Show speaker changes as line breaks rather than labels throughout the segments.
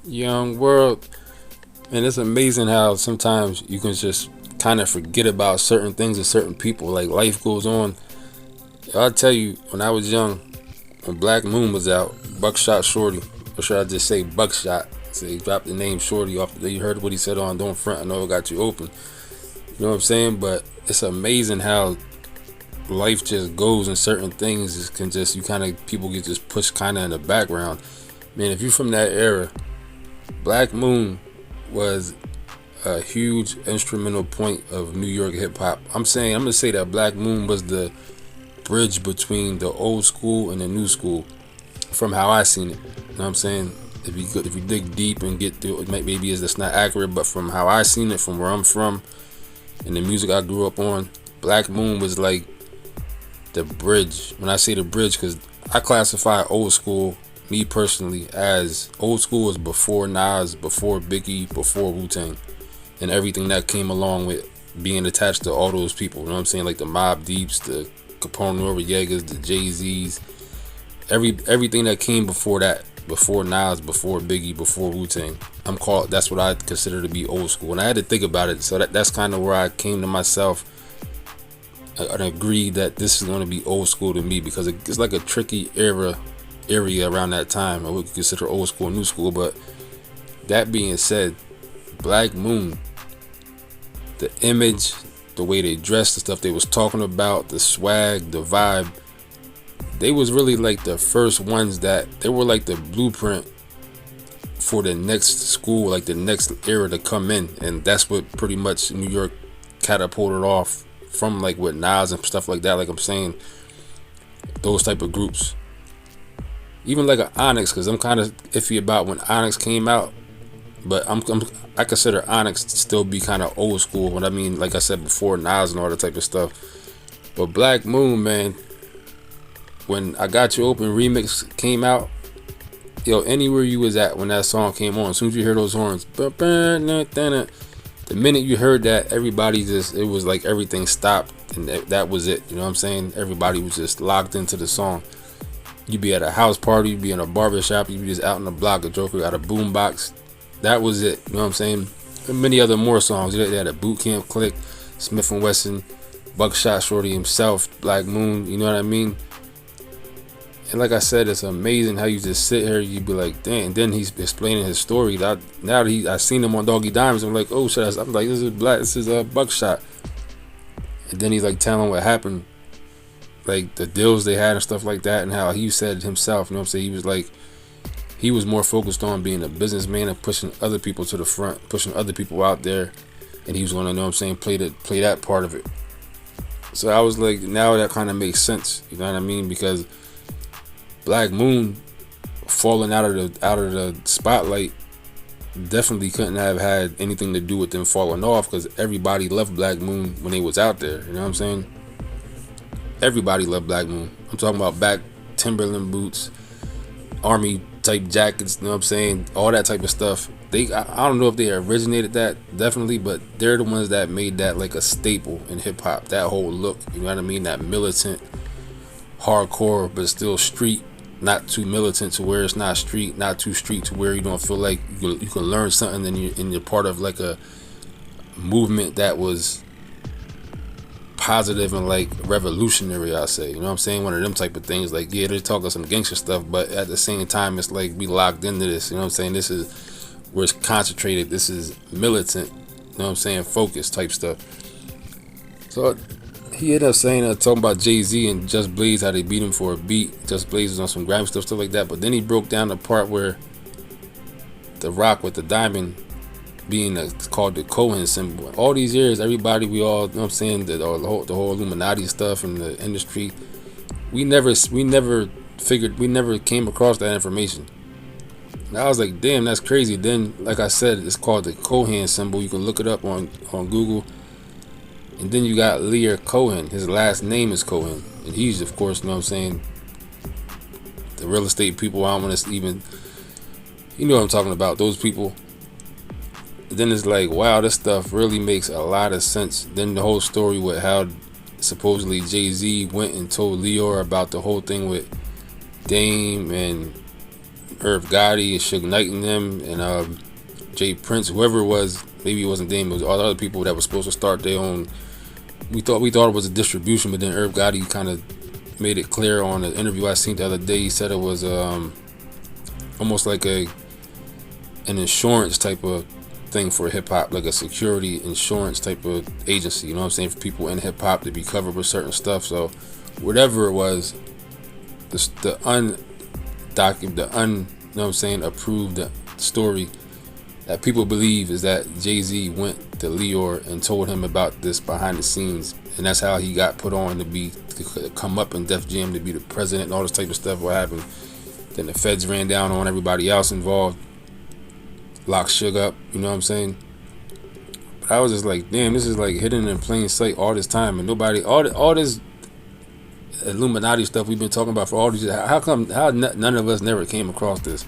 Young world. And it's amazing how sometimes you can just kind of forget about certain things and certain people. Like life goes on. I'll tell you, when I was young, when Black Moon was out, Buckshot Shorty, or should I just say Buckshot? So he dropped the name Shorty off. You heard what he said on Don't Front. I know it got you open. You know what I'm saying? But it's amazing how life just goes and certain things can just, you kind of, people get just pushed kind of in the background. Man, if you're from that era, Black Moon was a huge instrumental point of New York hip hop. I'm gonna say that Black Moon was the bridge between the old school and the new school, from how I seen it. You know what I'm saying? If you dig deep and get through, maybe it's not accurate, but from how I seen it, from where I'm from, and the music I grew up on, Black Moon was like the bridge. When I say the bridge, because I classify old school, me personally, as old school is before Nas, before Biggie, before Wu-Tang, and everything that came along with being attached to all those people. You know what I'm saying? Like the Mobb Deeps, the Capone Noriegas, the Jay-Z's, everything that came before that, before Nas, before Biggie, before Wu-Tang. That's what I consider to be old school. And I had to think about it. So that's kind of where I came to myself and agreed that this is going to be old school to me, because it's like a tricky area around that time. I would consider old school, new school. But that being said, Black Moon, the image, the way they dressed, the stuff they was talking about, the swag, the vibe, they was really like the first ones they were like the blueprint for the next school, like the next era to come in. And that's what pretty much New York catapulted off from, like with Nas and stuff like that. Like I'm saying, those type of groups, even like an Onyx, because I'm kind of iffy about when Onyx came out, but I consider Onyx to still be kind of old school. What I mean, like I said before, Nas and all that type of stuff. But Black Moon, man, when I Got You Open remix came out, yo, anywhere you was at when that song came on, as soon as you hear those horns, the minute you heard that, everybody just, it was like everything stopped, and that was it. You know what I'm saying? Everybody was just locked into the song. You'd be at a house party, you'd be in a barber shop, you'd be just out in the block, a Joker got a boombox. That was it. You know what I'm saying? And many other more songs. They had a Boot Camp Click, Smith and Wesson, Buckshot Shorty himself, Black Moon. You know what I mean? And like I said, it's amazing how you just sit here, you be like, dang. And then he's explaining his story. Now that I seen him on Doggie Diamonds, I'm like, oh shit. I'm like, this is a Buckshot. And then he's like telling what happened, like the deals they had and stuff like that, and how he said himself, you know what I'm saying? He was like, he was more focused on being a businessman and pushing other people to the front, pushing other people out there, and he was gonna, you know what I'm saying, play that part of it. So I was like, now that kind of makes sense, you know what I mean? Because Black Moon falling out of the spotlight definitely couldn't have had anything to do with them falling off, because everybody loved Black Moon when they was out there. You know what I'm saying? Everybody loved Black Moon. I'm talking about back Timberland boots, army type jackets. You know what I'm saying? All that type of stuff. I don't know if they originated that, definitely, but they're the ones that made that like a staple in hip hop. That whole look. You know what I mean? That militant, hardcore, but still street. Not too militant to where it's not street, not too street to where you don't feel like you can learn something, and you're part of like a movement that was positive and like revolutionary, I say. You know what I'm saying? One of them type of things. Like, yeah, they're talking some gangster stuff, but at the same time, it's like we locked into this. You know what I'm saying? This is where it's concentrated. This is militant. You know what I'm saying? Focus type stuff. So he ended up saying, talking about Jay-Z and Just Blaze, how they beat him for a beat. Just Blaze was on some grime stuff like that. But then he broke down the part where the rock with the diamond being called the Cohen symbol. All these years, everybody, we all, you know what I'm saying, the whole Illuminati stuff in the industry, we never came across that information. And I was like, damn, that's crazy. Then, like I said, it's called the Cohen symbol. You can look it up on Google. And then you got Lear Cohen. His last name is Cohen. And he's, of course, you know what I'm saying, the real estate people. I don't want to even, you know what I'm talking about, those people. Then it's like, wow, this stuff really makes a lot of sense. Then the whole story with how supposedly Jay-Z went and told Lear about the whole thing with Dame and Irv Gotti and Suge Knight and them, and Jay Prince, whoever it was. Maybe it wasn't them, it was all the other people that were supposed to start their own. We thought it was a distribution, but then Irv Gotti kind of made it clear on an interview I seen the other day. He said it was almost like an insurance type of thing for hip hop, like a security insurance type of agency. You know what I'm saying? For people in hip hop to be covered with certain stuff. So whatever it was, the you know what I'm saying, approved story that people believe is that Jay-Z went to Leor and told him about this behind the scenes, and that's how he got put on to come up in Def Jam to be the president and all this type of stuff. What happened? Then the feds ran down on everybody else involved, locked Suge up. You know what I'm saying? But I was just like, damn, this is like hidden in plain sight all this time, and nobody, all this Illuminati stuff we've been talking about for all these years. How none of us never came across this?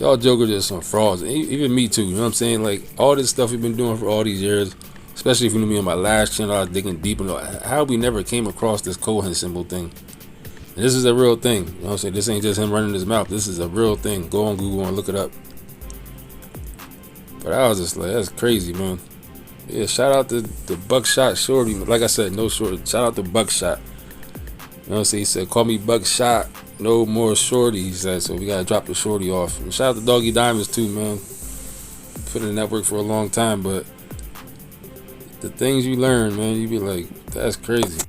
Y'all jokers are some frauds. Even me too, you know what I'm saying? Like, all this stuff we've been doing for all these years, especially if you knew me on my last channel, I was digging deep into how we never came across this Cohen symbol thing. And this is a real thing, you know what I'm saying? This ain't just him running his mouth. This is a real thing. Go on Google and look it up. But I was just like, that's crazy, man. Yeah, shout out to the Buckshot Shorty. Like I said, no shorty. Shout out to Buckshot. You know what I'm saying? He said, call me Buckshot, no more Shorty, he said. So we gotta drop the Shorty off. And shout out to Doggie Diamonds too, man. Been in the network for a long time, but the things you learn, man, you be like, that's crazy.